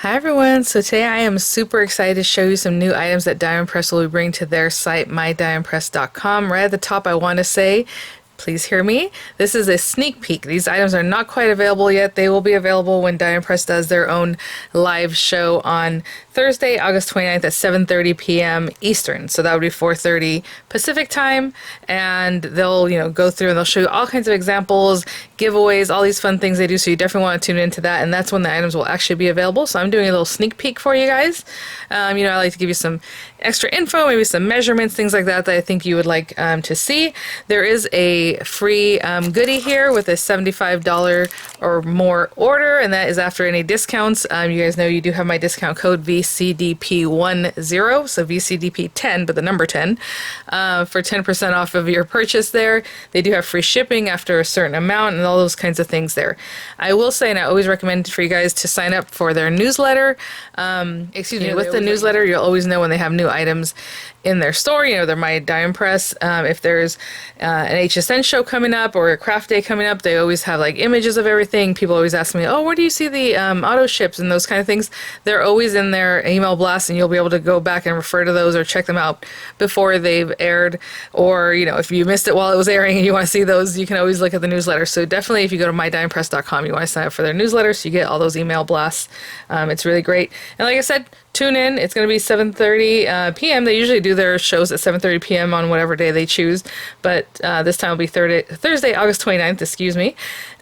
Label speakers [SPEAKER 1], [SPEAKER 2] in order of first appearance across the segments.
[SPEAKER 1] Hi everyone, so today I am super excited to show you some new items that Diamond Press will be bringing to their site, mydiamondpress.com. Right at the top I want to say, please hear me. This is a sneak peek. These items are not quite available yet. They will be available when Diamond Press does their own live show on Thursday, August 29th at 7:30 p.m. Eastern. So that would be 4:30 Pacific time. And they'll, go through and they'll show you all kinds of examples, giveaways, all these fun things they do. So you definitely want to tune into that. And that's when the items will actually be available. So I'm doing a little sneak peek for you guys. I like to give you some extra info, maybe some measurements, things like that I think you would like to see. There is a free goodie here with a $75 or more order, and that is after any discounts. You guys know you do have my discount code VCDP10, so VCDP10, but the number 10, for 10% off of your purchase there. They do have free shipping after a certain amount and all those kinds of things there. I will say, and I always recommend for you guys to sign up for their newsletter. With the newsletter, you'll always know when they have new items in their store. They're My Diamond Press. If there's an HSN show coming up or a craft day coming up, they always have like images of everything. People always ask me, oh, where do you see the auto ships and those kind of things? They're always in their email blasts, and you'll be able to go back and refer to those or check them out before they've aired. Or, if you missed it while it was airing and you want to see those, you can always look at the newsletter. So definitely, if you go to mydiamondpress.com, you want to sign up for their newsletter so you get all those email blasts. It's really great. And like I said, tune in. It's going to be 7:30 p.m. They usually do their shows at 7:30 p.m. on whatever day they choose, but this time will be Thursday, August 29th, excuse me.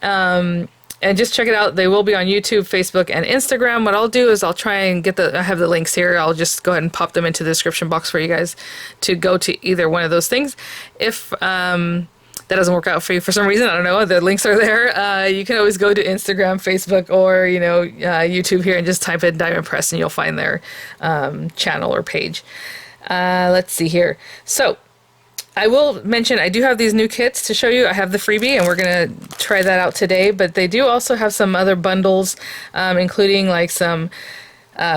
[SPEAKER 1] And just check it out. They will be on YouTube, Facebook, and Instagram. What I'll do is I'll try and I have the links here. I'll just go ahead and pop them into the description box for you guys to go to either one of those things. If that doesn't work out for you for some reason, I don't know, the links are there. You can always go to Instagram, Facebook, or YouTube here and just type in Diamond Press and you'll find their channel or page. Let's see here. So I will mention I do have these new kits to show you. I have the freebie and we're gonna try that out today, but they do also have some other bundles, including like some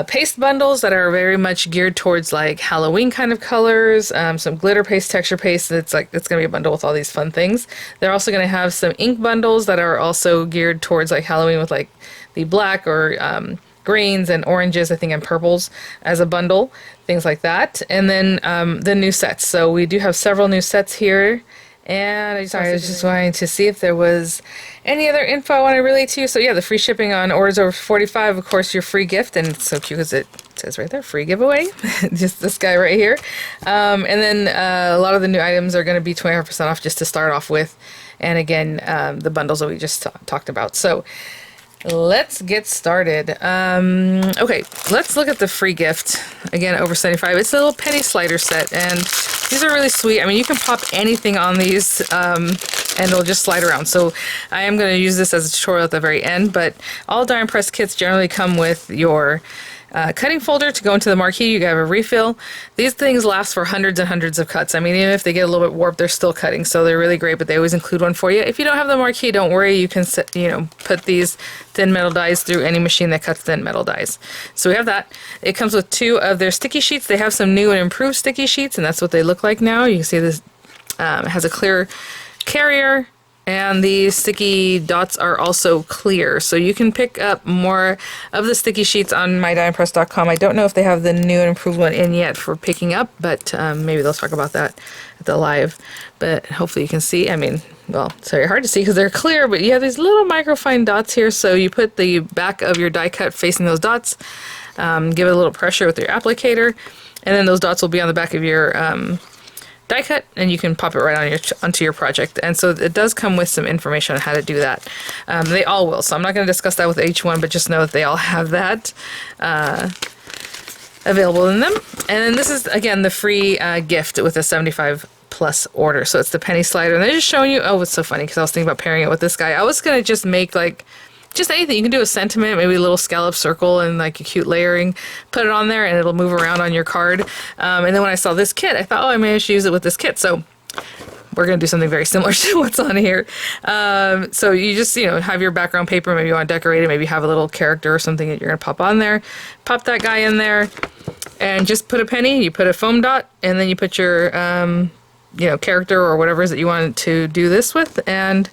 [SPEAKER 1] paste bundles that are very much geared towards like Halloween kind of colors, some glitter paste, texture paste. It's going to be a bundle with all these fun things. They're also going to have some ink bundles that are also geared towards like Halloween with like the black or greens and oranges, I think, and purples as a bundle, things like that. And then the new sets. So we do have several new sets here. And I was just wanting to see if there was any other info I want to relay to you. So yeah, the free shipping on orders over 45, of course, your free gift, and it's so cute because it says right there, free giveaway, just this guy right here. And then a lot of the new items are going to be 25% off just to start off with. And again, the bundles that we just talked about. So let's get started. Okay, let's look at the free gift. Again, over 75. It's a little penny slider set, and these are really sweet. I mean, you can pop anything on these, and it'll just slide around. So I am going to use this as a tutorial at the very end, but all Diamond Press kits generally come with your cutting folder to go into the marquee. You have a refill. These things last for hundreds and hundreds of cuts. I mean, even if they get a little bit warped, they're still cutting, so they're really great, but they always include one for you. If you don't have the marquee, don't worry. You can put these thin metal dies through any machine that cuts thin metal dies. So we have that. It comes with 2 of their sticky sheets. They have some new and improved sticky sheets, and that's what they look like now. You can see this has a clear carrier, and the sticky dots are also clear. So you can pick up more of the sticky sheets on mydiamondpress.com. I don't know if they have the new and improved one in yet for picking up, but maybe they'll talk about that at the live. But hopefully you can see. I mean, well, it's very hard to see because they're clear, but you have these little microfine dots here. So you put the back of your die cut facing those dots, give it a little pressure with your applicator, and then those dots will be on the back of your die cut, and you can pop it right onto your project. And so it does come with some information on how to do that. They all will, so I'm not going to discuss that with each one, but just know that they all have that available in them. And then this is, again, the free gift with a 75 plus order. So it's the penny slider, and they're just showing you, oh, it's so funny because I was thinking about pairing it with this guy. I was going to just make like just anything. You can do a sentiment, maybe a little scallop circle and like a cute layering, put it on there and it'll move around on your card. And then when I saw this kit, I thought, oh, I may just use it with this kit. So we're going to do something very similar to what's on here. So you just, have your background paper, maybe you want to decorate it, maybe have a little character or something that you're going to pop on there. Pop that guy in there and just put a penny, you put a foam dot, and then you put your, character or whatever it is that you want to do this with, and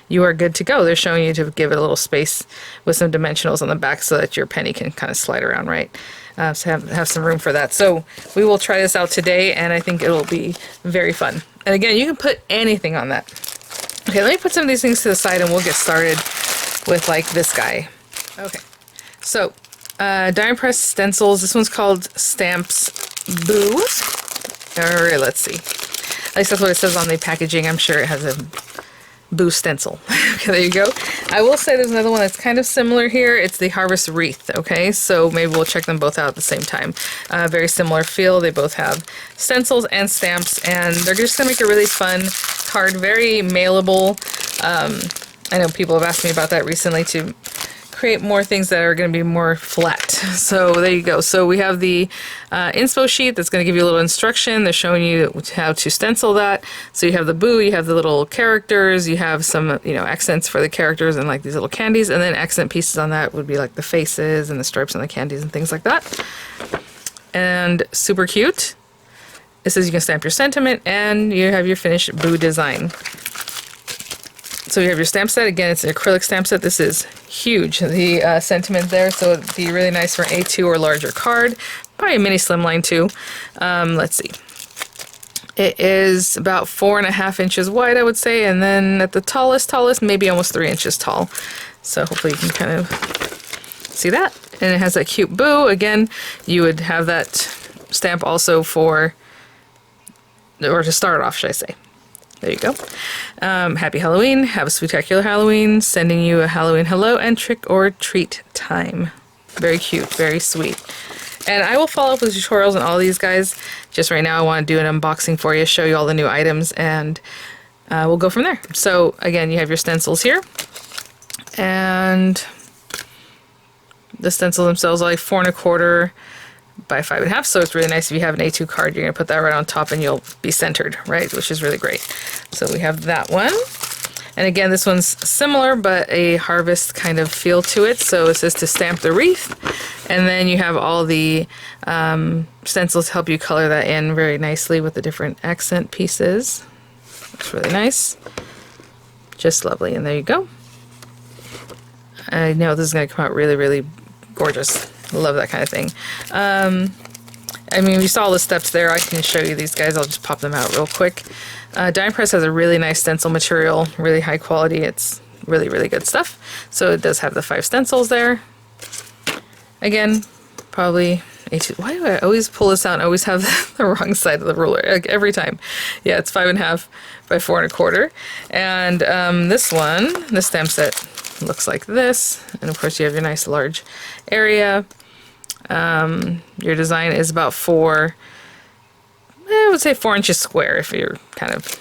[SPEAKER 1] you are good to go. They're showing you to give it a little space with some dimensionals on the back so that your penny can kind of slide around, right? So have some room for that. So we will try this out today, and I think it'll be very fun. And again, you can put anything on that. Okay, let me put some of these things to the side and we'll get started with like this guy. Okay, so die press stencils. This one's called Stamps Boo. All right, let's see. At least that's what it says on the packaging. I'm sure it has a Boo stencil. Okay, there you go. I will say there's another one that's kind of similar here. It's the Harvest Wreath, okay? So maybe we'll check them both out at the same time. Very similar feel. They both have stencils and stamps, and they're just going to make a really fun card. Very mailable. I know people have asked me about that recently to create more things that are going to be more flat. So there you go. So we have the inspo sheet that's going to give you a little instruction. They're showing you how to stencil that. So you have the Boo, you have the little characters, you have some, you know, accents for the characters and like these little candies, and then accent pieces on that would be like the faces and the stripes on the candies and things like that. And super cute. It says you can stamp your sentiment and you have your finished Boo design. So you have your stamp set. Again, it's an acrylic stamp set. This is huge, the sentiment there, so it'd be really nice for an A2 or larger card. Probably a mini slimline too. Let's see. It is about 4.5 inches wide, I would say, and then at the tallest, maybe almost 3 inches tall. So hopefully you can kind of see that. And it has that cute Boo. Again, you would have that stamp also for, or to start off, should I say. There you go. Happy Halloween. Have a spectacular Halloween. Sending you a Halloween hello and trick or treat time. Very cute. Very sweet. And I will follow up with tutorials on all these guys. Just right now I want to do an unboxing for you, show you all the new items, and we'll go from there. So again, you have your stencils here. And the stencils themselves are like 4.25 by 5.5, so it's really nice if you have an A2 card, you're going to put that right on top and you'll be centered, right, which is really great. So we have that one. And again, this one's similar, but a harvest kind of feel to it. So it says to stamp the wreath, and then you have all the stencils to help you color that in very nicely with the different accent pieces. Looks really nice. Just lovely, and there you go. I know this is going to come out really, really gorgeous. Love that kind of thing. I mean, you saw all the steps there. I can show you these guys. I'll just pop them out real quick. Die Press has a really nice stencil material, really high quality. It's really, really good stuff. So it does have the 5 stencils there. Again, probably A2. Why do I always pull this out and always have the wrong side of the ruler? Like every time. Yeah, it's 5.5 by 4.25. And this one, this stamp set looks like this. And of course you have your nice large area. Your design is about I would say 4 inches square if you're kind of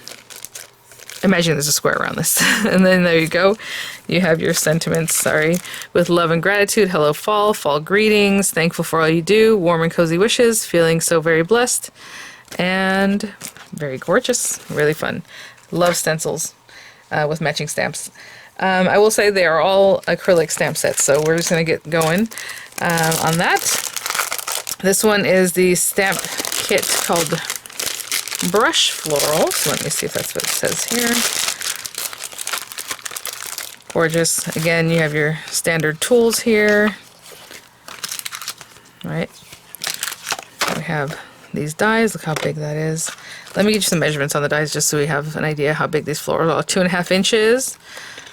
[SPEAKER 1] imagine there's a square around this. And then there you go. You have your sentiments, sorry, with love and gratitude. Hello, fall, fall greetings, thankful for all you do, warm and cozy wishes, feeling so very blessed, and very gorgeous, really fun. Love stencils with matching stamps. I will say they are all acrylic stamp sets, so we're just going to get going on that. This one is the stamp kit called Brush Floral. So let me see if that's what it says here. Gorgeous. Again, you have your standard tools here. All right. We have these dies. Look how big that is. Let me get you some measurements on the dies just so we have an idea how big these florals are. 2.5 inches.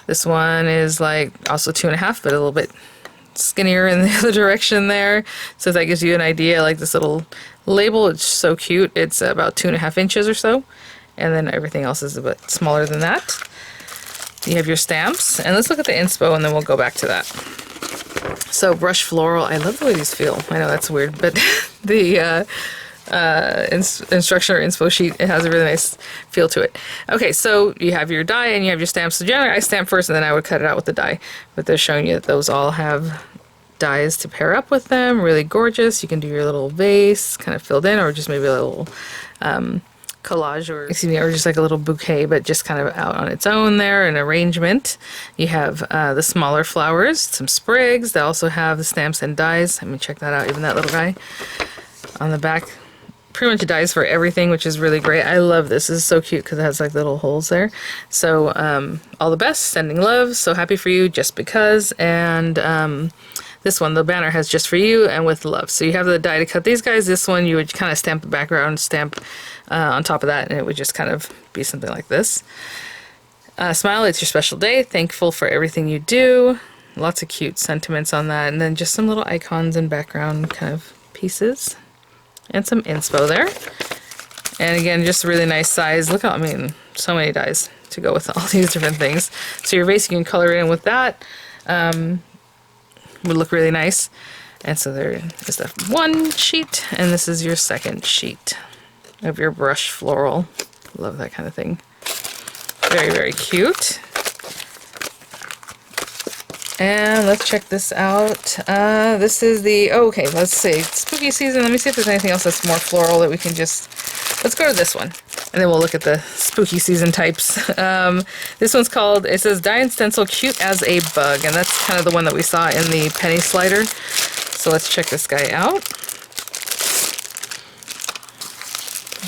[SPEAKER 1] This one is like also 2.5, but a little bit skinnier in the other direction there. So that gives you an idea, like this little label, it's so cute. It's about 2.5 inches or so. And then everything else is a bit smaller than that. You have your stamps. And let's look at the inspo and then we'll go back to that. So Brush Floral, I love the way these feel. I know that's weird, but the instruction or inspo sheet, it has a really nice feel to it. Okay, so you have your die and you have your stamps. So generally I stamp first and then I would cut it out with the die, but they're showing you that those all have dies to pair up with them. Really gorgeous. You can do your little vase kind of filled in, or just maybe a little collage, or excuse me, or just like a little bouquet, but just kind of out on its own there, an arrangement. You have the smaller flowers, some sprigs. They also have the stamps and dies. Let me check that out, even that little guy on the back. pretty much dies for everything, which is really great. I love this. This is so cute because it has like little holes there. So all the best, sending love, so happy for you, just because. And this one, the banner has just for you and with love. So you have the die to cut these guys. This one you would kind of stamp the background, stamp on top of that, and it would just kind of be something like this. Smile, it's your special day. Thankful for everything you do. Lots of cute sentiments on that. And then just some little icons and background kind of pieces. And some inspo there. And again, just a really nice size. Look how, I mean, so many dies to go with all these different things. So your vase, you can color in with that. Would look really nice. And so there is the one sheet, and this is your second sheet of your brush floral. Love that kind of thing. Very, very cute. And let's check this out. This is the, oh, okay, let's see, spooky season. Let me see if there's anything else that's more floral that we can just, let's go to this one. And then we'll look at the spooky season types. This one's called, it says Die and Stencil Cute as a Bug. And that's kind of the one that we saw in the penny slider. So let's check this guy out.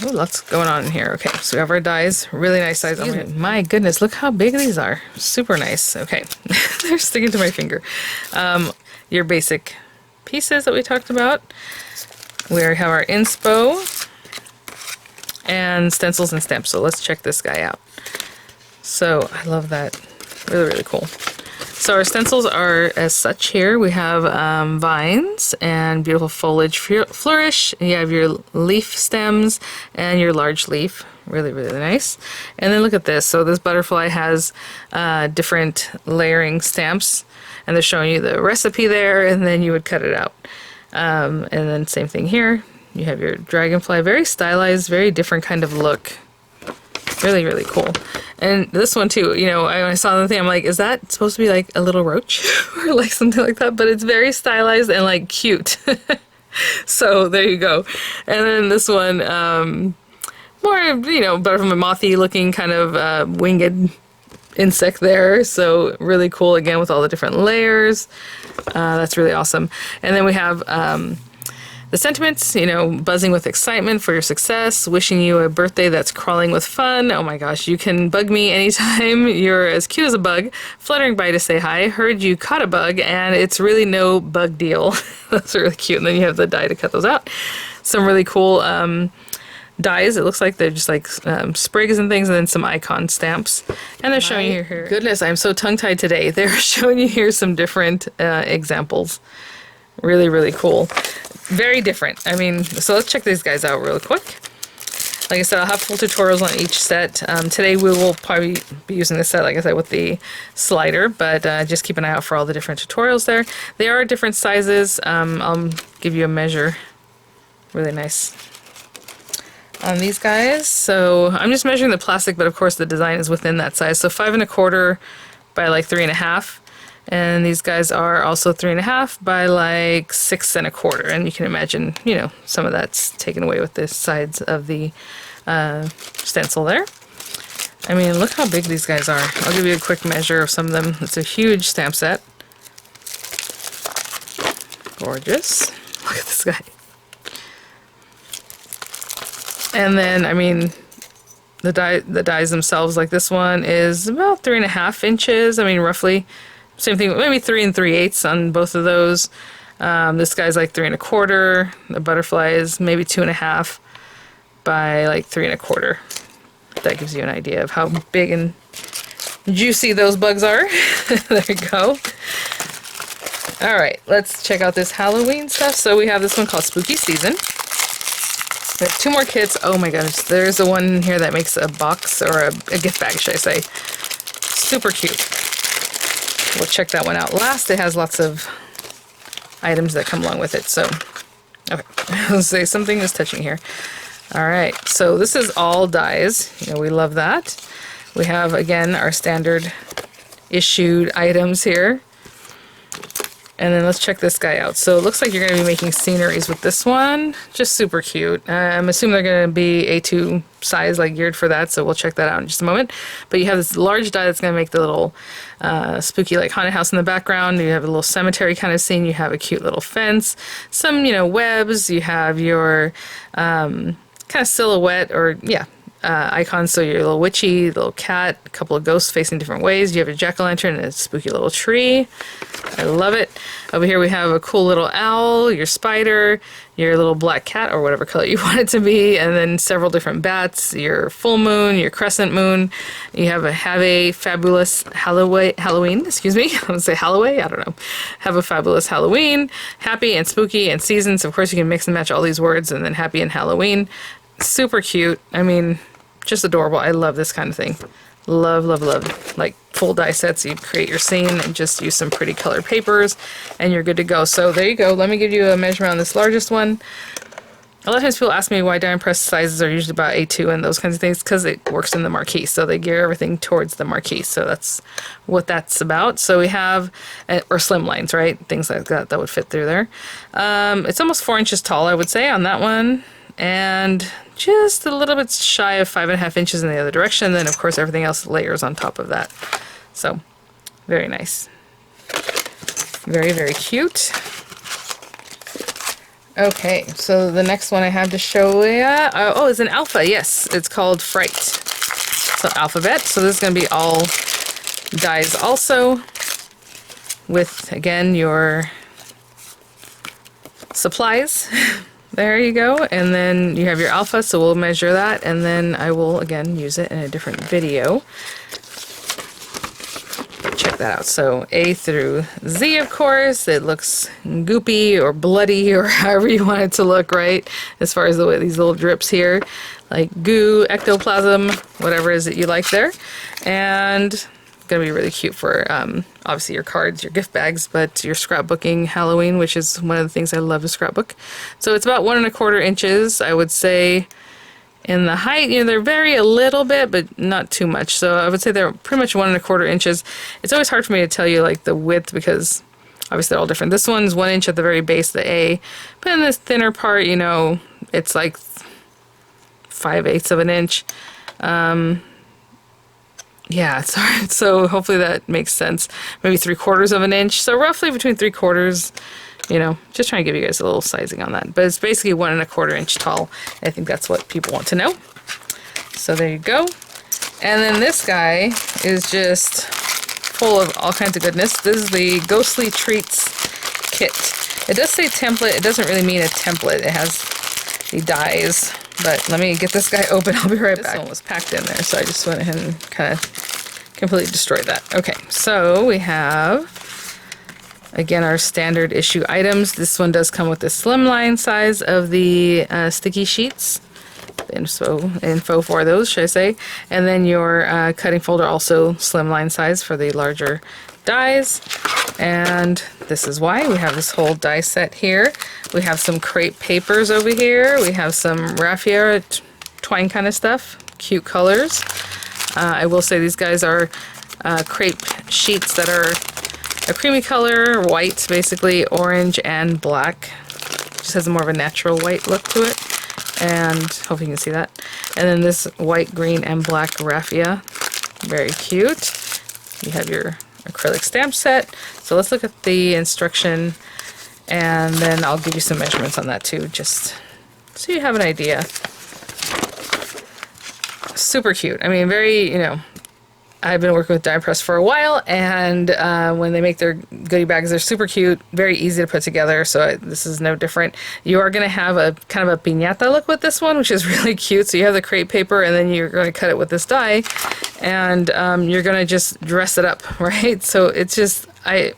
[SPEAKER 1] Oh, lots going on in here. Okay, so we have our dies. Really nice size. Oh my goodness, look how big these are. Super nice. Okay, they're sticking to my finger. Your basic pieces that we talked about. We have our inspo and stencils and stamps. So let's check this guy out. So I love that. Really, really cool. So our stencils are as such here. We have vines and beautiful foliage flourish. You have your leaf stems and your large leaf. Really, really nice. And then look at this. So this butterfly has different layering stamps, and they're showing you the recipe there, and then you would cut it out. And then same thing here. You have your dragonfly. Very stylized, very different kind of look. Really, really cool. And this one too, you know, when I saw the thing, I'm like, is that supposed to be like a little roach or like something like that? But it's very stylized and like cute. So there you go. And then this one, more, you know, butterfly mothy looking kind of winged insect there. So really cool again with all the different layers. That's really awesome. And then we have the sentiments, you know, buzzing with excitement for your success, wishing you a birthday that's crawling with fun. Oh my gosh, you can bug me anytime. You're as cute as a bug, fluttering by to say hi. Heard you caught a bug, and it's really no bug deal. That's really cute. And then you have the die to cut those out. Some really cool dies. It looks like they're just like sprigs and things, and then some icon stamps. And they're showing you here. Goodness, I'm so tongue-tied today. They're showing you here some different examples. Really, really cool. Very different. I mean, so let's check these guys out real quick. Like I said, I'll have full tutorials on each set. Today we will probably be using this set, like I said, with the slider, but just keep an eye out for all the different tutorials there. They are different sizes. I'll give you a measure. Really nice on these guys. So I'm just measuring the plastic, but of course the design is within that size. So 5 1/4 by like 3 1/2. And these guys are also 3 1/2 by like 6 1/4. And you can imagine, you know, some of that's taken away with the sides of the stencil there. I mean, look how big these guys are. I'll give you a quick measure of some of them. It's a huge stamp set. Gorgeous. Look at this guy. And then, I mean, the dies themselves, like this one is about 3 1/2 inches. I mean, roughly. Same thing, maybe 3 3/8 on both of those. This guy's like 3 1/4. The butterfly is maybe 2 1/2 by like 3 1/4. That gives you an idea of how big and juicy those bugs are. There you go. All right, let's check out this Halloween stuff. So we have this one called Spooky Season. We have 2 more kits. Oh my gosh, there's the one here that makes a box, or a gift bag, should I say. Super cute. We'll check that one out last. It has lots of items that come along with it. So, okay, let's say something is touching here. All right, so this is all dies. You know, we love that. We have, again, our standard issued items here. And then let's check this guy out. So it looks like you're going to be making sceneries with this one. Just super cute. I'm assuming they're going to be A2 size, like geared for that. So we'll check that out in just a moment. But you have this large die that's going to make the little spooky like haunted house in the background. You have a little cemetery kind of scene. You have a cute little fence. Some, webs. You have your kind of silhouette or, icons, so your little witchy, little cat, a couple of ghosts facing different ways. You have a jack-o'-lantern and a spooky little tree. I love it. Over here we have a cool little owl, your spider, your little black cat, or whatever color you want it to be, and then several different bats, your full moon, your crescent moon. You have a fabulous Halloween, excuse me, I would say Halloween, I don't know. Have a fabulous Halloween, happy and spooky and seasons. Of course you can mix and match all these words, and then happy and Halloween. Super cute. I mean, just adorable. I love this kind of thing. Love, love, love. Like full die sets, you create your scene and just use some pretty colored papers and you're good to go. So there you go. Let me give you a measurement on this largest one. A lot of times people ask me why die press sizes are usually about A2 and those kinds of things, because it works in the marquee. So they gear everything towards the marquee. So that's what that's about. So we have, or slim lines, right? Things like that that would fit through there. It's almost 4 inches tall, I would say, on that one. And just a little bit shy of 5.5 inches in the other direction. And then, of course, everything else layers on top of that. So, very nice. Very, very cute. Okay, so the next one I have to show you, oh, it's an alpha, yes. It's called Fright. So, alphabet. So, this is going to be all dies also with, again, your supplies. There you go, and then you have your alpha, so we'll measure that, and then I will, again, use it in a different video. Check that out. So A through Z, of course. It looks goopy or bloody or however you want it to look, right? As far as the way these little drips here, like goo, ectoplasm, whatever it is that you like there. And going to be really cute for obviously your cards, your gift bags, but your scrapbooking Halloween, which is one of the things I love to scrapbook. So it's about 1¼ inches, I would say. In the height, they're vary a little bit, but not too much. So I would say they're pretty much 1¼ inches. It's always hard for me to tell you like the width because obviously they're all different. This one's 1 inch at the very base, the A, but in this thinner part, it's like 5/8 of an inch. Yeah, it's hard. So hopefully that makes sense. Maybe 3/4 of an inch. So roughly between 3/4, just trying to give you guys a little sizing on that. But it's basically 1¼ inch tall. I think that's what people want to know. So there you go. And then this guy is just full of all kinds of goodness. This is the Ghostly Treats kit. It does say template. It doesn't really mean a template. It has the dies. But let me get this guy open. I'll be right back. This one was packed in there, so I just went ahead and kind of completely destroyed that. Okay, so we have, again, our standard issue items. This one does come with the slimline size of the sticky sheets. The info for those, should I say. And then your cutting folder, also slimline size for the larger dies. And this is why we have this whole die set here. We have some crepe papers over here. We have some raffia twine kind of stuff. Cute colors. I will say these guys are crepe sheets that are a creamy color, white basically, orange and black. Just has more of a natural white look to it. And hopefully you can see that. And then this white, green, and black raffia. Very cute. You have your acrylic stamp set. So let's look at the instruction and then I'll give you some measurements on that too, just so you have an idea. Super cute. I mean, very, I've been working with die press for a while, and when they make their goodie bags, they're super cute, very easy to put together, so this is no different. You are going to have a kind of a piñata look with this one, which is really cute. So you have the crepe paper, and then you're going to cut it with this die, and you're going to just dress it up, right? So it's just, I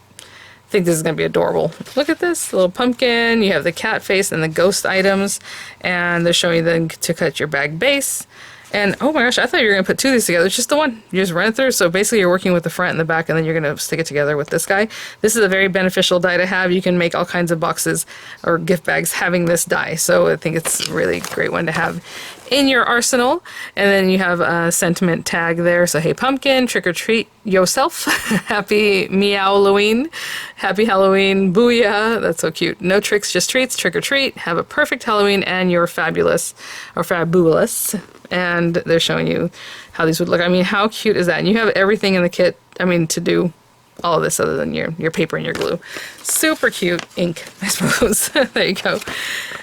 [SPEAKER 1] think this is going to be adorable. Look at this little pumpkin. You have the cat face and the ghost items, and they're showing you then to cut your bag base. And oh my gosh, I thought you were going to put two of these together. It's just the one. You just run it through. So basically you're working with the front and the back, and then you're going to stick it together with this guy. This is a very beneficial die to have. You can make all kinds of boxes or gift bags having this die. So I think it's a really great one to have in your arsenal. And then you have a sentiment tag there. So, hey pumpkin, trick or treat yourself. Happy Meowloween. Happy Halloween. Booyah. That's so cute. No tricks, just treats. Trick or treat. Have a perfect Halloween and you're fabulous or fabulous. And they're showing you how these would look. I mean, how cute is that? And you have everything in the kit, I mean, to do all of this other than your paper and your glue. Super cute ink, I suppose. There you go.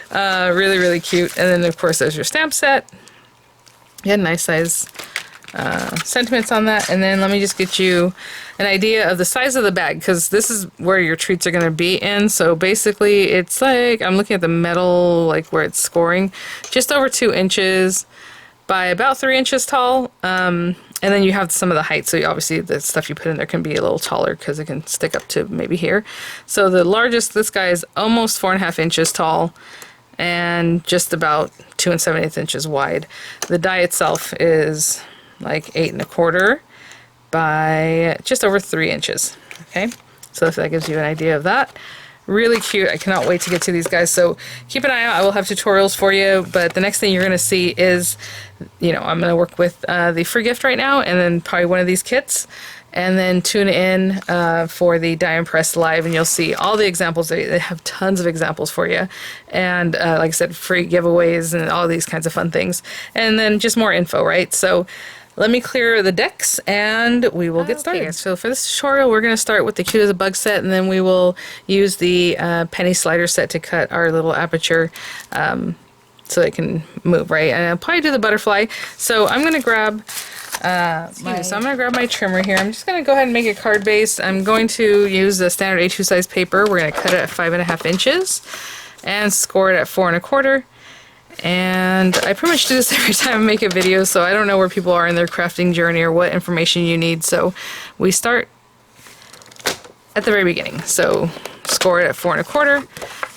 [SPEAKER 1] Really, really cute. And then, of course, there's your stamp set. You had nice size sentiments on that. And then let me just get you an idea of the size of the bag, because this is where your treats are going to be in. So basically, it's like, I'm looking at the metal, like where it's scoring, just over 2 inches by about 3 inches tall. And then you have some of the height, so obviously the stuff you put in there can be a little taller because it can stick up to maybe here. So the largest, this guy is almost 4.5 inches tall and just about 2 7/8 inches wide. The die itself is like 8 1/4 by just over 3 inches. Okay, so if that gives you an idea of that. Really cute. I cannot wait to get to these guys. So keep an eye out. I will have tutorials for you, but the next thing you're going to see is, you know, I'm going to work with the free gift right now, and then probably one of these kits, and then tune in for the Die and Press Live, and you'll see all the examples. They have tons of examples for you, and like I said, free giveaways and all these kinds of fun things, and then just more info, right? So let me clear the decks and we will get started. So for this tutorial, we're going to start with the Cute as a Bug set, and then we will use the penny slider set to cut our little aperture so it can move, right? And I'll probably do the butterfly. So I'm going to grab my trimmer here. I'm just going to go ahead and make a card base. I'm going to use the standard A2 size paper. We're going to cut it at 5.5 inches and score it at 4 1/4. And I pretty much do this every time I make a video, so I don't know where people are in their crafting journey or what information you need. So we start at the very beginning. So score it at 4 1/4,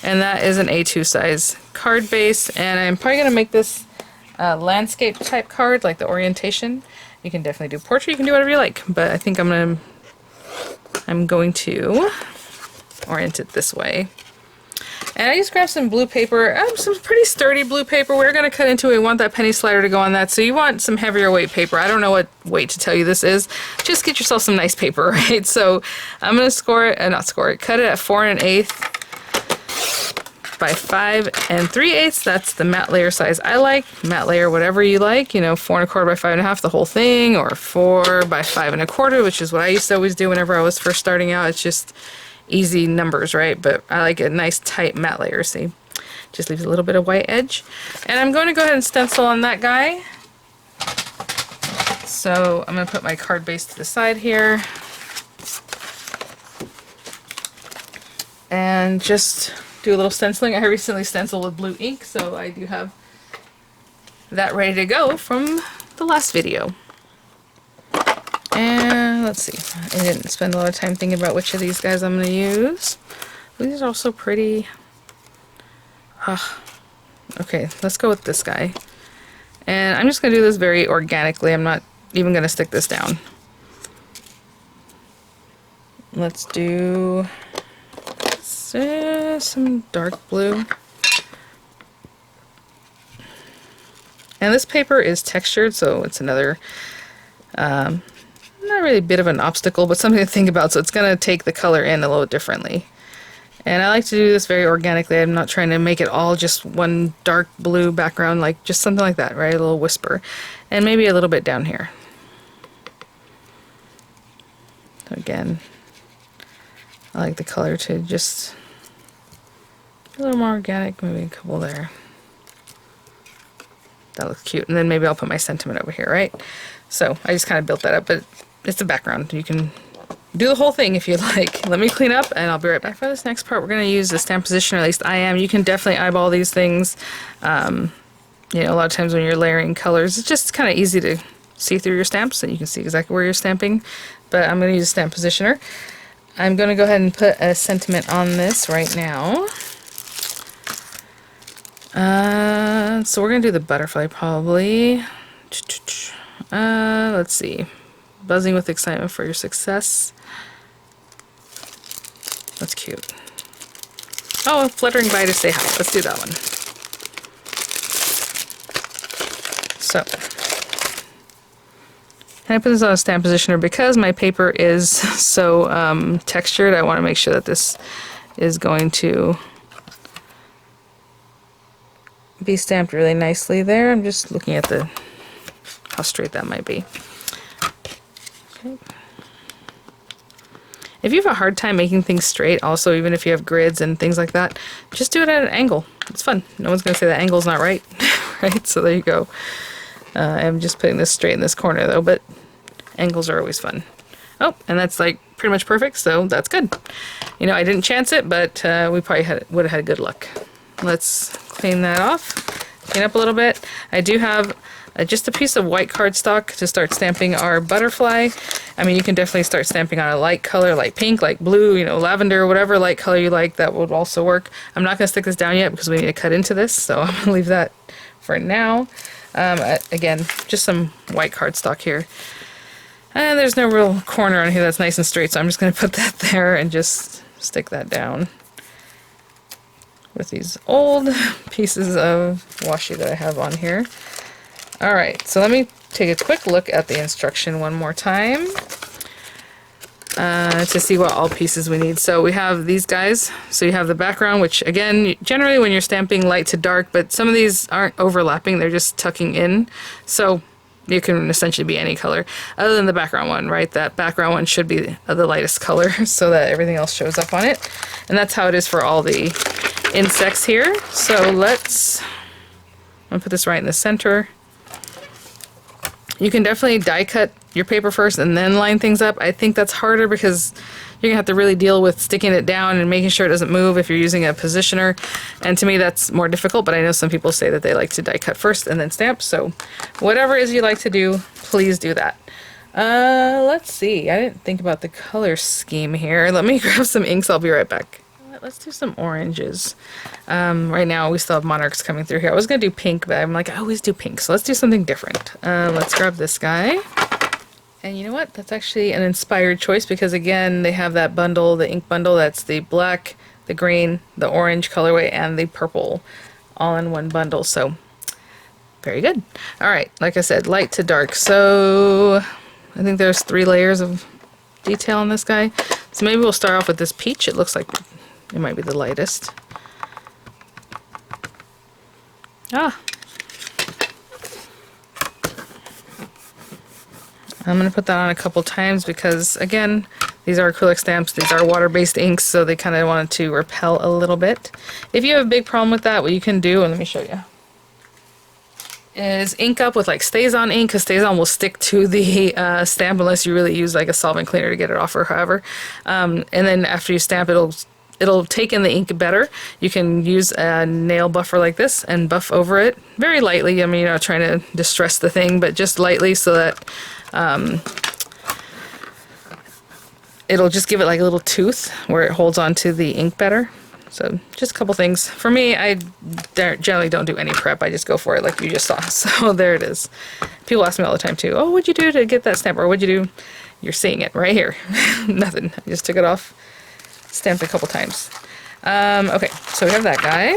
[SPEAKER 1] and that is an A2 size card base. And I'm probably going to make this landscape type card, like the orientation. You can definitely do portrait, you can do whatever you like, but I think I'm going to orient it this way. And I just grabbed some blue paper, some pretty sturdy blue paper. We're going to cut into it. We want that penny slider to go on that. So you want some heavier weight paper. I don't know what weight to tell you this is. Just get yourself some nice paper, right? So I'm going to cut it at 4 1/8 by 5 3/8. That's the matte layer size I like. Matte layer, whatever you like. You know, 4 1/4 by 5 1/2, the whole thing, or 4 by 5 1/4, which is what I used to always do whenever I was first starting out. It's just easy numbers, right? But I like a nice tight matte layer, see? Just leaves a little bit of white edge. And I'm going to go ahead and stencil on that guy. So I'm going to put my card base to the side here. And just do a little stenciling. I recently stenciled with blue ink, so I do have that ready to go from the last video. And let's see, I didn't spend a lot of time thinking about which of these guys I'm going to use. These are also pretty. Okay, let's go with this guy. And I'm just going to do this very organically. I'm not even going to stick this down. Let's do some dark blue. And this paper is textured, so it's another not really a bit of an obstacle, but something to think about. So it's going to take the color in a little differently. And I like to do this very organically. I'm not trying to make it all just one dark blue background, like just something like that, right? A little whisper. And maybe a little bit down here. So again, I like the color to just be a little more organic, maybe a couple there. That looks cute. And then maybe I'll put my sentiment over here, right? So I just kind of built that up, but it's a background. You can do the whole thing if you like. Let me clean up and I'll be right back. For this next part, we're going to use the stamp positioner, at least I am. You can definitely eyeball these things. You know, a lot of times when you're layering colors, it's just kind of easy to see through your stamps and you can see exactly where you're stamping. But I'm going to use a stamp positioner. I'm going to go ahead and put a sentiment on this right now. So we're going to do the butterfly probably. Let's see. Buzzing with excitement for your success. That's cute. Oh, fluttering by to say hi. Let's do that one. So, and I put this on a stamp positioner because my paper is so textured. I want to make sure that this is going to be stamped really nicely there. I'm just looking at how straight that might be. Okay. If you have a hard time making things straight, also even if you have grids and things like that, just do it at an angle. It's fun. No one's going to say that angle's not right. Right? So there you go. I'm just putting this straight in this corner though, but angles are always fun. Oh, and that's like pretty much perfect, so that's good. You know, I didn't chance it, but we probably would have had good luck. Let's clean that off, clean up a little bit. I do have just a piece of white cardstock to start stamping our butterfly. I mean, you can definitely start stamping on a light color, like pink, like blue, you know, lavender, whatever light color you like, that would also work. I'm not going to stick this down yet because we need to cut into this, so I'm going to leave that for now. Again, just some white cardstock here. And there's no real corner on here that's nice and straight, so I'm just going to put that there and just stick that down with these old pieces of washi that I have on here. Alright, so let me take a quick look at the instruction one more time to see what all pieces we need. So we have these guys. So you have the background, which again, generally when you're stamping light to dark, but some of these aren't overlapping, they're just tucking in. So you can essentially be any color other than the background one, right? That background one should be the lightest color so that everything else shows up on it. And that's how it is for all the insects here. So I'm gonna put this right in the center. You can definitely die cut your paper first and then line things up. I think that's harder because you're gonna have to really deal with sticking it down and making sure it doesn't move if you're using a positioner. And to me that's more difficult, but I know some people say that they like to die cut first and then stamp. So whatever it is you like to do, please do that. Let's see. I didn't think about the color scheme here. Let me grab some inks. I'll be right back. Let's do some oranges. Right now we still have monarchs coming through here. I was gonna do pink, but I'm like, I always do pink, so let's do something different. Let's grab this guy. And you know what? That's actually an inspired choice because again, they have that bundle, the ink bundle, that's the black, the green, the orange colorway, and the purple all in one bundle. So very good. All right, like I said, light to dark. So I think there's 3 layers of detail on this guy. So maybe we'll start off with this peach. It looks like it might be the lightest. Ah. I'm going to put that on a couple times because, again, these are acrylic stamps. These are water-based inks, so they kind of want to repel a little bit. If you have a big problem with that, what you can do, and let me show you, is ink up with like Stay-On ink, because Stay-On will stick to the stamp unless you really use like a solvent cleaner to get it off or however. And then after you stamp, it'll take in the ink better. You can use a nail buffer like this and buff over it very lightly. I mean, you're not trying to distress the thing, but just lightly so that it'll just give it like a little tooth where it holds onto the ink better. So just a couple things. For me, I generally don't do any prep. I just go for it like you just saw. So there it is. People ask me all the time too, oh, what'd you do to get that stamp? Or what'd you do? You're seeing it right here. Nothing. I just took it off, stamped a couple times. Okay, so we have that guy.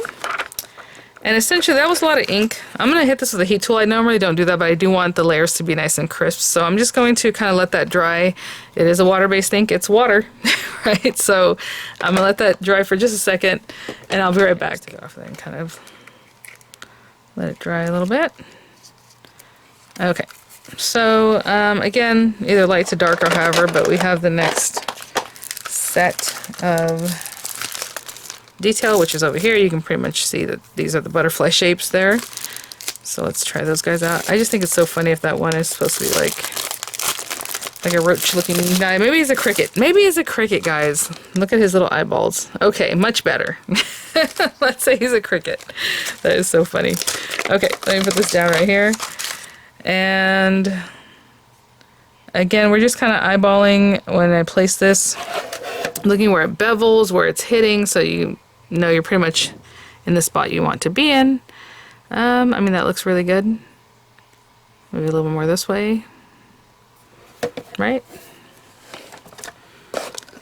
[SPEAKER 1] And essentially that was a lot of ink. I'm going to hit this with a heat tool. I normally don't do that, but I do want the layers to be nice and crisp. So I'm just going to kind of let that dry. It is a water-based ink. It's water, right? So I'm going to let that dry for just a second, and I'll be right back. Take it off and kind of let it dry a little bit. Okay. So again, either light to dark or however, but we have the next set of detail, which is over here. You can pretty much see that these are the butterfly shapes there. So let's try those guys out. I just think it's so funny if that one is supposed to be like a roach looking guy. Maybe he's a cricket. Maybe he's a cricket, guys. Look at his little eyeballs. Okay, much better. Let's say he's a cricket. That is so funny. Okay, let me put this down right here. And again, we're just kind of eyeballing when I place this, looking where it bevels, where it's hitting, so you know you're pretty much in the spot you want to be in. I mean, that looks really good. Maybe a little bit more this way, right?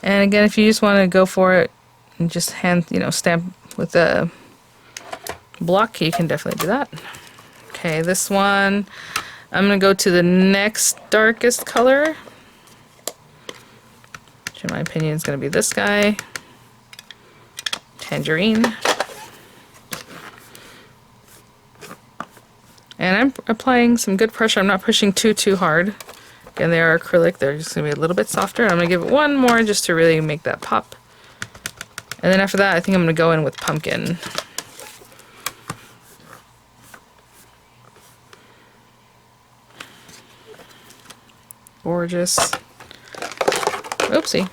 [SPEAKER 1] And again, if you just want to go for it and just stamp with a block, you can definitely do that. Okay, this one, I'm going to go to the next darkest color, which in my opinion is going to be this guy, Tangerine. And I'm applying some good pressure. I'm not pushing too hard. Again, they are acrylic. They're just going to be a little bit softer. I'm going to give it one more just to really make that pop. And then after that, I think I'm going to go in with pumpkin. Gorgeous. Oopsie.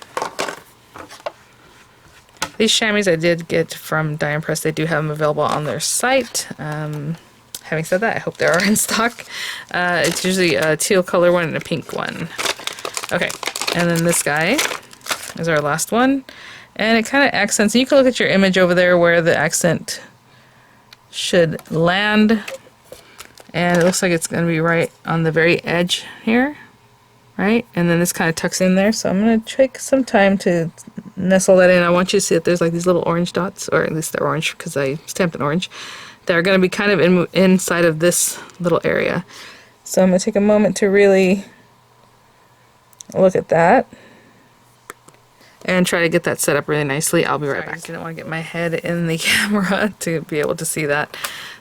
[SPEAKER 1] These chamois I did get from Dye and Press. They do have them available on their site. Having said that, I hope they are in stock. It's usually a teal color one and a pink one. Okay, and then this guy is our last one. And it kind of accents, you can look at your image over there where the accent should land. And it looks like it's going to be right on the very edge here, right? And then this kind of tucks in there. So I'm going to take some time to nestle that in. I want you to see that there's like these little orange dots, or at least they're orange because I stamped an orange. They're going to be kind of inside of this little area. So I'm going to take a moment to really look at that and try to get that set up really nicely. I'll be right back. I didn't want to get my head in the camera to be able to see that.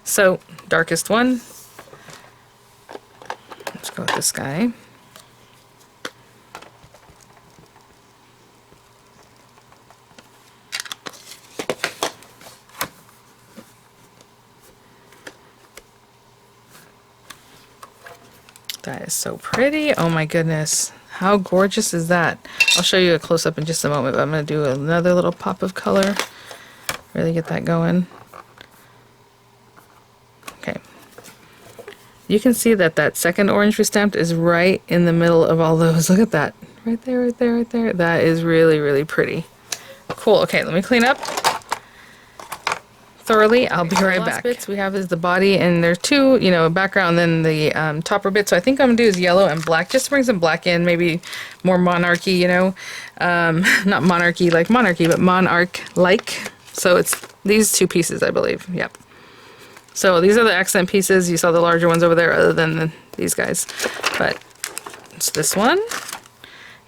[SPEAKER 1] So, darkest one. Let's go with this guy. That is so pretty. Oh my goodness. How gorgeous is that? I'll show you a close-up in just a moment, but I'm going to do another little pop of color. Really get that going. Okay. You can see that that second orange we stamped is right in the middle of all those. Look at that. Right there, right there, right there. That is really, really pretty. Cool. Okay, let me clean up thoroughly. I'll be right back. Bits we have is the body, and there's two, you know, background, then the topper bit. So I think I'm gonna do is yellow and black, just to bring some black in, maybe more monarchy, you know, not monarchy like monarchy, but monarch like. So it's these two pieces, I believe. Yep. So these are the accent pieces. You saw the larger ones over there, other than these guys, but it's this one.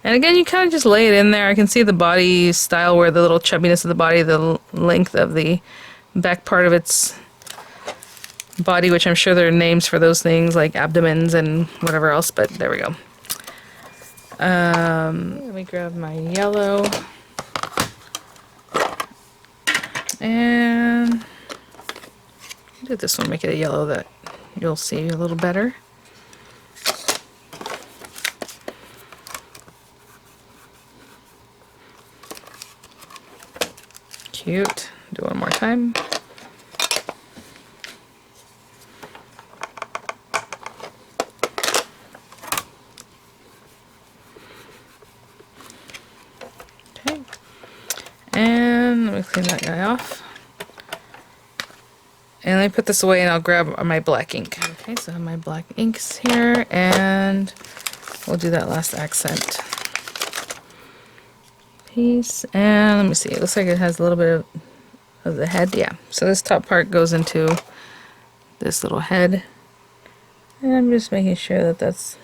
[SPEAKER 1] And again, you kind of just lay it in there. I can see the body style where the little chubbiness of the body, the length of the back part of its body, which I'm sure there are names for those things like abdomens and whatever else, but there we go. Let me grab my yellow and do this one, make it a yellow that you'll see a little better. Cute. Do one more time. Okay. And let me clean that guy off. And let me put this away and I'll grab my black ink. Okay, so I have my black inks here and we'll do that last accent piece. And let me see, it looks like it has a little bit of the head. Yeah, so this top part goes into this little head. And I'm just making sure that that's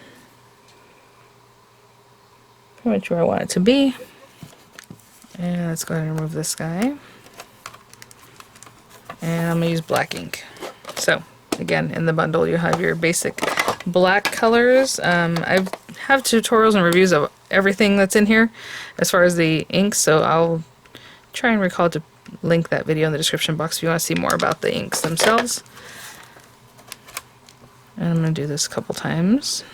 [SPEAKER 1] pretty much where I want it to be. And let's go ahead and remove this guy. And I'm going to use black ink. So, again, in the bundle you have your basic black colors. I have tutorials and reviews of everything that's in here as far as the inks, so I'll try and recall to link that video in the description box if you want to see more about the inks themselves. And I'm going to do this a couple times.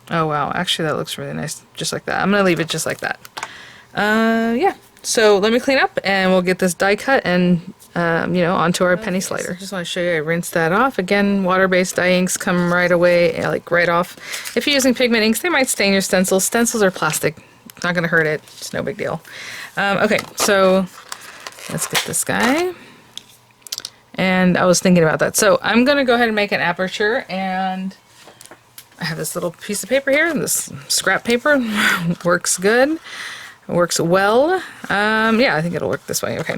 [SPEAKER 1] Oh wow, actually that looks really nice just like that. I'm going to leave it just like that. Yeah. So let me clean up and we'll get this die cut and you know, onto our penny slider. So just want to show you, I rinsed that off. Again, water-based dye inks come right away, like right off. If you're using pigment inks, they might stain your stencils. Stencils are plastic. It's not going to hurt it. It's no big deal. Okay, so let's get this guy. And I was thinking about that. So I'm going to go ahead and make an aperture, and I have this little piece of paper here. This scrap paper works good. It works well. Yeah, I think it'll work this way. Okay.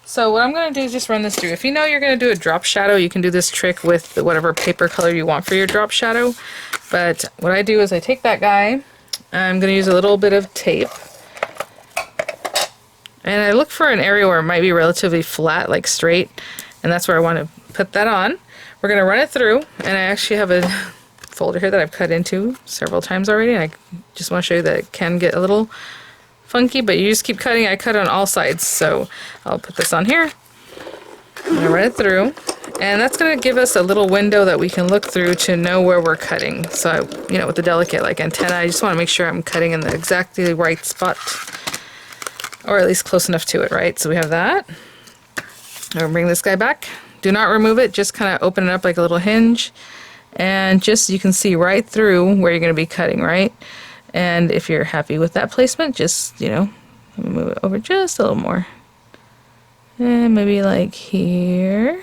[SPEAKER 1] So what I'm going to do is just run this through. If you know you're going to do a drop shadow, you can do this trick with whatever paper color you want for your drop shadow. But what I do is I take that guy, I'm going to use a little bit of tape, and I look for an area where it might be relatively flat, like straight, and that's where I want to put that on. We're going to run it through, and I actually have a folder here that I've cut into several times already, and I just want to show you that it can get a little funky, but you just keep cutting. I cut on all sides, so I'll put this on here. I'm going to run it through, and that's going to give us a little window that we can look through to know where we're cutting. So, you know, with the delicate like antenna, I just want to make sure I'm cutting in the exactly right spot, or at least close enough to it, right? So we have that. I'm going to bring this guy back. Do not remove it, just kind of open it up like a little hinge, and just you can see right through where you're going to be cutting, right? And if you're happy with that placement, just, you know, move it over just a little more. And maybe like here.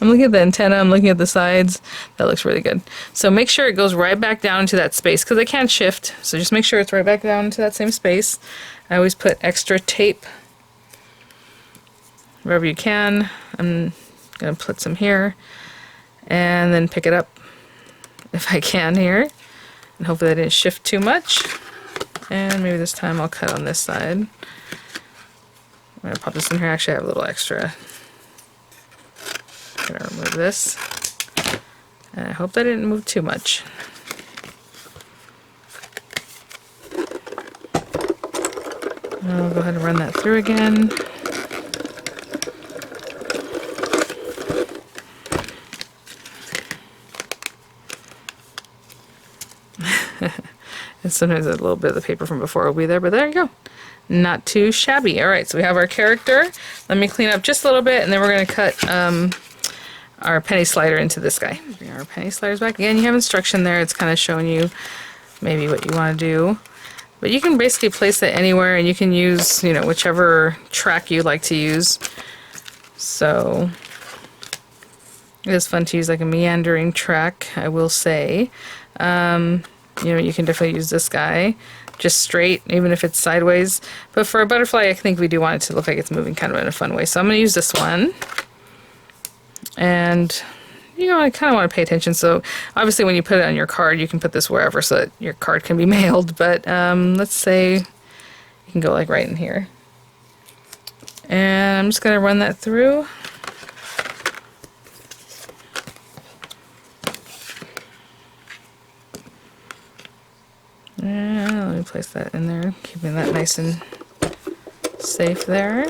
[SPEAKER 1] I'm looking at the antenna, I'm looking at the sides. That looks really good. So make sure it goes right back down into that space, because it can shift. So just make sure it's right back down into that same space. I always put extra tape wherever you can. I'm going to put some here. And then pick it up if I can here. And hopefully I didn't shift too much. And maybe this time I'll cut on this side. I'm going to pop this in here. Actually, I have a little extra. I'm going to remove this. And I hope that didn't move too much. I'll go ahead and run that through again. And sometimes a little bit of the paper from before will be there, but there you go. Not too shabby. Alright, so we have our character. Let me clean up just a little bit, and then we're going to cut our penny slider into this guy. Bring our penny sliders back. Again, you have instruction there. It's kind of showing you maybe what you want to do. But you can basically place it anywhere, and you can use, you know, whichever track you like to use. So it is fun to use like a meandering track, I will say. You know, you can definitely use this guy just straight, even if it's sideways. But for a butterfly, I think we do want it to look like it's moving kind of in a fun way. So I'm going to use this one. And, you know, I kind of want to pay attention. So obviously when you put it on your card, you can put this wherever so that your card can be mailed. But let's say you can go like right in here. And I'm just going to run that through. And let me place that in there, keeping that nice and safe there.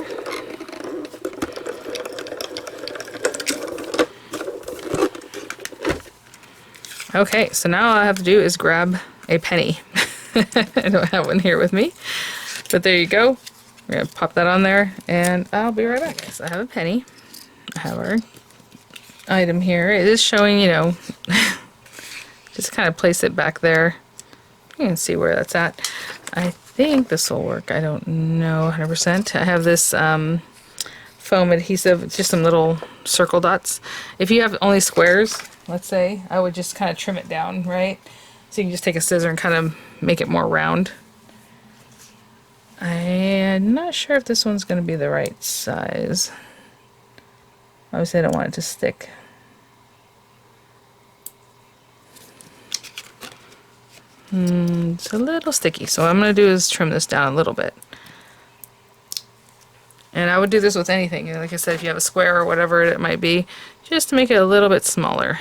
[SPEAKER 1] Okay, so now all I have to do is grab a penny. I don't have one here with me, but there you go. We're going to pop that on there, and I'll be right back. So I have a penny. I have our item here. It is showing, you know, just kind of place it back there. You can see where that's at. I think this will work. I don't know 100%. I have this foam adhesive, just some little circle dots. If you have only squares, let's say, I would just kind of trim it down, right? So you can just take a scissor and kind of make it more round. I'm not sure if this one's going to be the right size. Obviously I don't want it to stick. It's a little sticky, so what I'm going to do is trim this down a little bit. And I would do this with anything. Like I said, if you have a square or whatever it might be, just to make it a little bit smaller.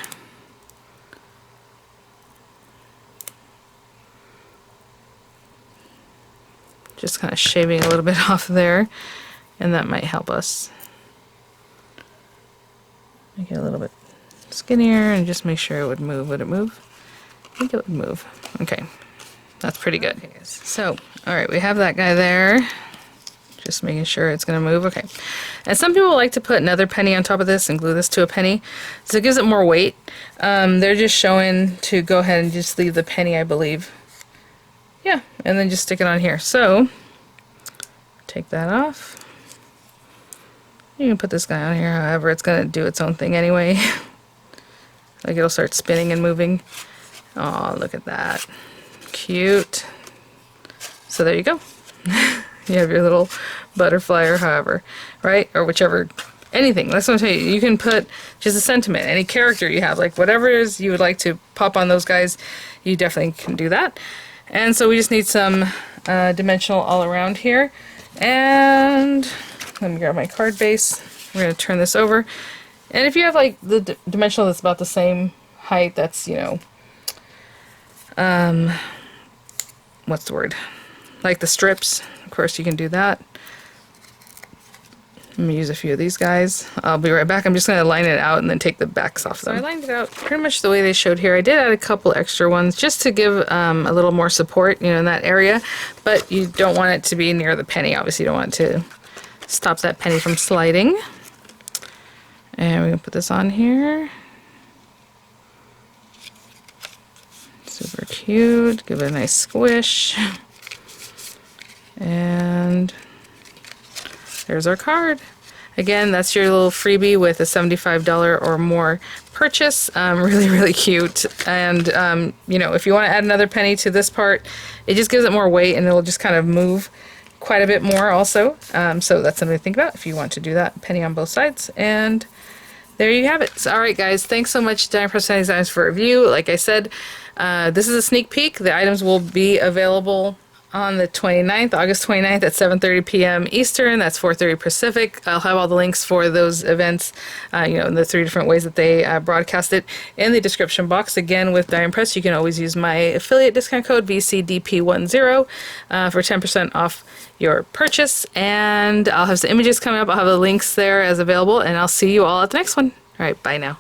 [SPEAKER 1] Just kind of shaving a little bit off there, and that might help us make it a little bit skinnier and just make sure it would move. Would it move? I think it would move. Okay, that's pretty good. Okay, so, alright, we have that guy there. Just making sure it's going to move. Okay. And some people like to put another penny on top of this and glue this to a penny. So it gives it more weight. They're just showing to go ahead and just leave the penny, I believe. Yeah, and then just stick it on here. So, take that off. You can put this guy on here, however, it's going to do its own thing anyway. Like it'll start spinning and moving. Oh, look at that. Cute. So there you go. You have your little butterfly, or however, right? Or whichever, anything. That's what I'm telling you. You can put just a sentiment, any character you have, like whatever it is you would like to pop on those guys, you definitely can do that. And so we just need some dimensional all around here. And let me grab my card base. We're going to turn this over. And if you have like the dimensional that's about the same height, that's, you know, what's the word? Like the strips, of course you can do that. Let me use a few of these guys. I'll be right back. I'm just going to line it out and then take the backs off them. So I lined it out pretty much the way they showed here. I did add a couple extra ones just to give a little more support, you know, in that area. But you don't want it to be near the penny. Obviously, you don't want it to stop that penny from sliding. And we're going to put this on here. Super cute. Give it a nice squish. And there's our card. Again, that's your little freebie with a $75 or more purchase. Really, really cute. And, you know, if you want to add another penny to this part, it just gives it more weight and it'll just kind of move quite a bit more also. So that's something to think about if you want to do that. Penny on both sides. And there you have it. So, all right, guys. Thanks so much, Diamond Personality Designs, for review. Like I said, this is a sneak peek. The items will be available on the 29th, August 29th at 7:30 p.m. Eastern. That's 4:30 Pacific. I'll have all the links for those events, you know, in the 3 different ways that they broadcast it in the description box. Again, with Diamond Press, you can always use my affiliate discount code VCDP10 for 10% off your purchase. And I'll have some images coming up. I'll have the links there as available, and I'll see you all at the next one. All right, bye now.